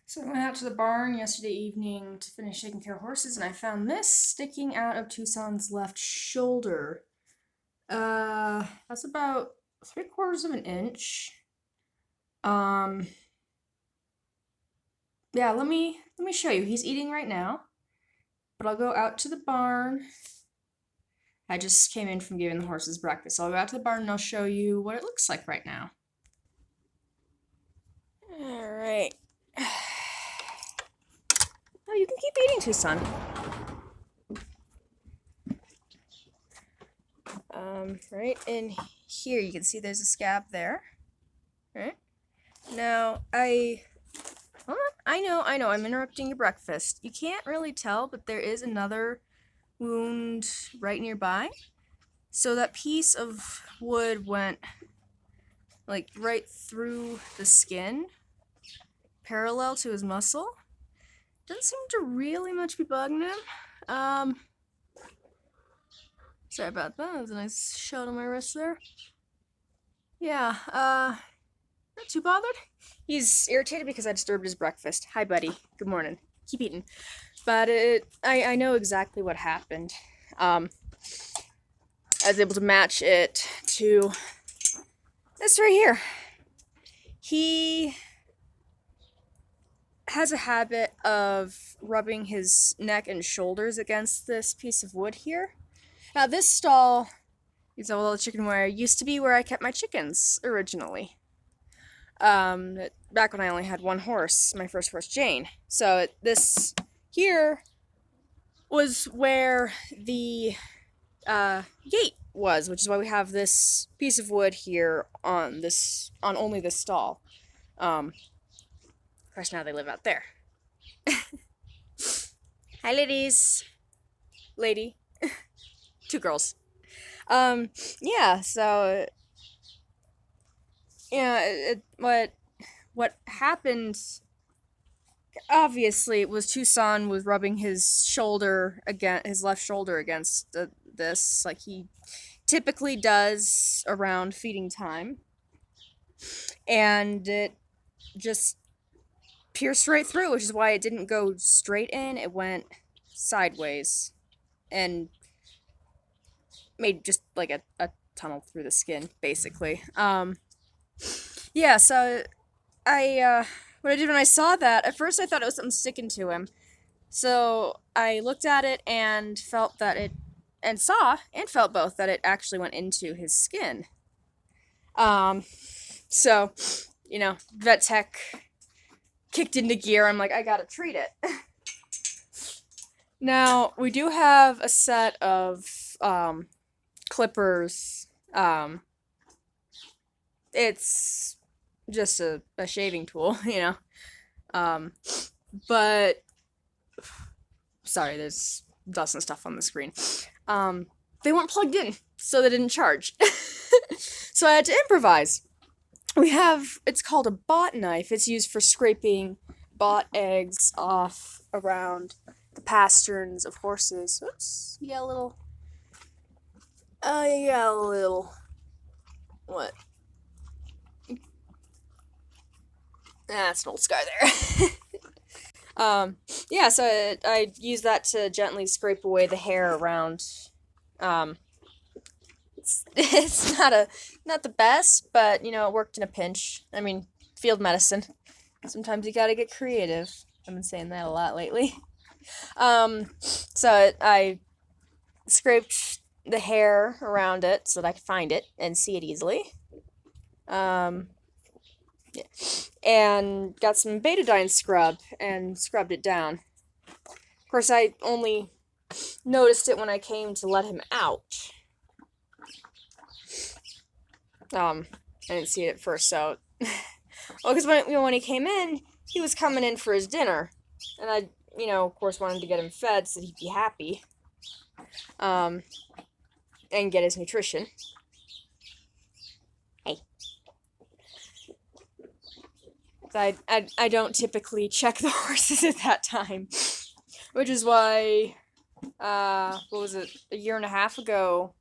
So I went out to the barn yesterday evening to finish taking care of horses, and I found this sticking out of Tucson's left shoulder. That's about 3/4 of an inch. Um, yeah, let me show you. He's eating right now, but I'll go out to the barn. I just came in from giving the horses breakfast, so I'll go out to the barn and I'll show you what it looks like right now. All right. Oh, you can keep eating, Tucson. Right in here, you can see there's a scab there. Right? Now, hold on. I know, I'm interrupting your breakfast. You can't really tell, but there is another wound right nearby. So that piece of wood went, like, right through the skin, parallel to his muscle. Doesn't seem to really much be bugging him. Sorry about that. That was a nice shot on my wrist there. Yeah, not too bothered. He's irritated because I disturbed his breakfast. Hi, buddy. Good morning. Keep eating. But I know exactly what happened. I was able to match it to this right here. He has a habit of rubbing his neck and shoulders against this piece of wood here. Now, this stall, it's all the chicken wire, used to be where I kept my chickens originally. Back when I only had one horse, my first horse, Jane. So this here was where the gate was, which is why we have this piece of wood here on only this stall. Of course, now they live out there. Hi, ladies. Lady. Two girls. Yeah, so yeah, what happened obviously was Tucson was rubbing his left shoulder against this, like he typically does around feeding time, and it just pierced right through, which is why it didn't go straight in. It went sideways and made just like a tunnel through the skin, basically. Yeah, so what I did when I saw that, at first I thought it was something sticking to him. So I looked at it and felt that and saw and felt both that it actually went into his skin. So, vet tech kicked into gear. I'm like, I gotta treat it. Now, we do have a set of, clippers. It's just a shaving tool, but sorry, there's dust and stuff on the screen. They weren't plugged in, so they didn't charge. So I had to improvise. It's called a bot knife. It's used for scraping bot eggs off around the pasterns of horses. Oops, you got a little, what? That's an old scar there. Yeah, so I use that to gently scrape away the hair around. It's not the best, but it worked in a pinch. I mean, field medicine. Sometimes you gotta get creative. I've been saying that a lot lately. So I scraped the hair around it so that I could find it and see it easily. Yeah. And got some betadine scrub and scrubbed it down. Of course, I only noticed it when I came to let him out. I didn't see it at first, so well, because when he came in, he was coming in for his dinner, and I, of course, wanted to get him fed so he'd be happy, and get his nutrition. Hey. So I don't typically check the horses at that time, which is why, what was it, a year and a half ago,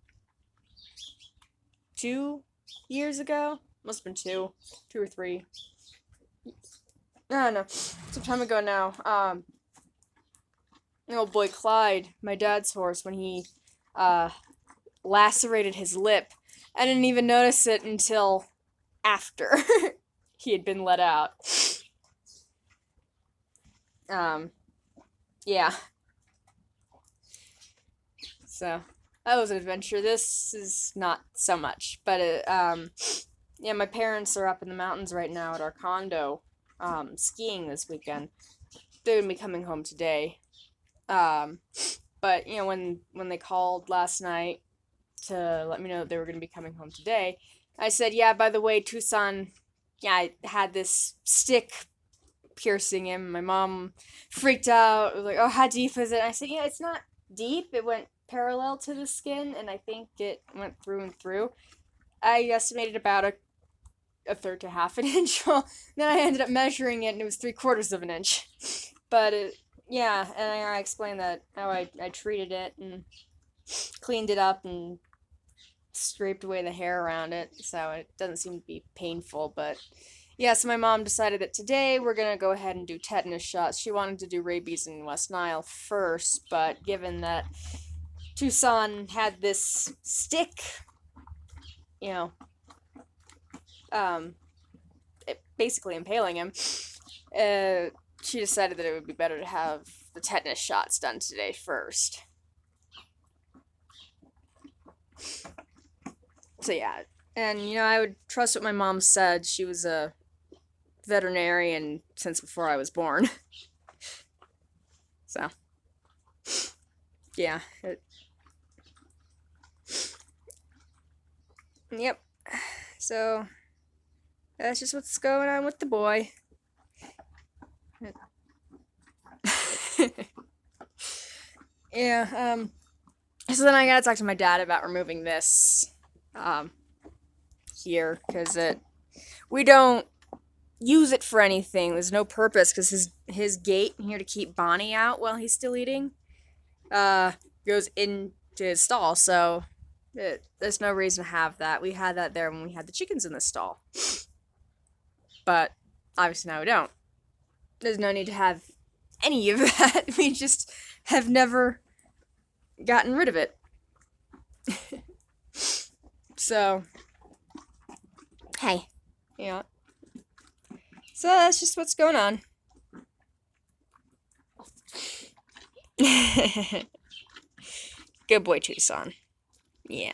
2 years ago? Must have been two or three. I don't know. some time ago now, old boy Clyde, my dad's horse, when he lacerated his lip, I didn't even notice it until after he had been let out. Yeah. So, that was an adventure. This is not so much, but yeah, my parents are up in the mountains right now at our condo, skiing this weekend. They're gonna be coming home today. But, you know, when they called last night to let me know that they were gonna be coming home today, I said, yeah, by the way, Tucson, yeah, I had this stick piercing him. My mom freaked out. It was like, oh, how deep is it? And I said, yeah, it's not deep. It went parallel to the skin, and I think it went through and through. I estimated about a third to half an inch. Well, then I ended up measuring it, and it was 3/4 of an inch. But yeah, and I explained that how I treated it and cleaned it up and scraped away the hair around it, so it doesn't seem to be painful. But yeah, so my mom decided that today we're gonna go ahead and do tetanus shots. She wanted to do rabies in West Nile first, but given that Tucson had this stick, you know, basically impaling him, she decided that it would be better to have the tetanus shots done today first. So yeah, and you know, I would trust what my mom said. She was a veterinarian since before I was born. So, yeah. Yep. So, that's just what's going on with the boy. Yeah, so then I gotta talk to my dad about removing this, here, because we don't use it for anything. There's no purpose, because his gate here to keep Bonnie out while he's still eating, goes into his stall, so there's no reason to have that. We had that there when we had the chickens in the stall. But, obviously now we don't. There's no need to have any of that. We just have never gotten rid of it. So, hey, you know. So that's just what's going on. Good boy, Tucson. Yeah.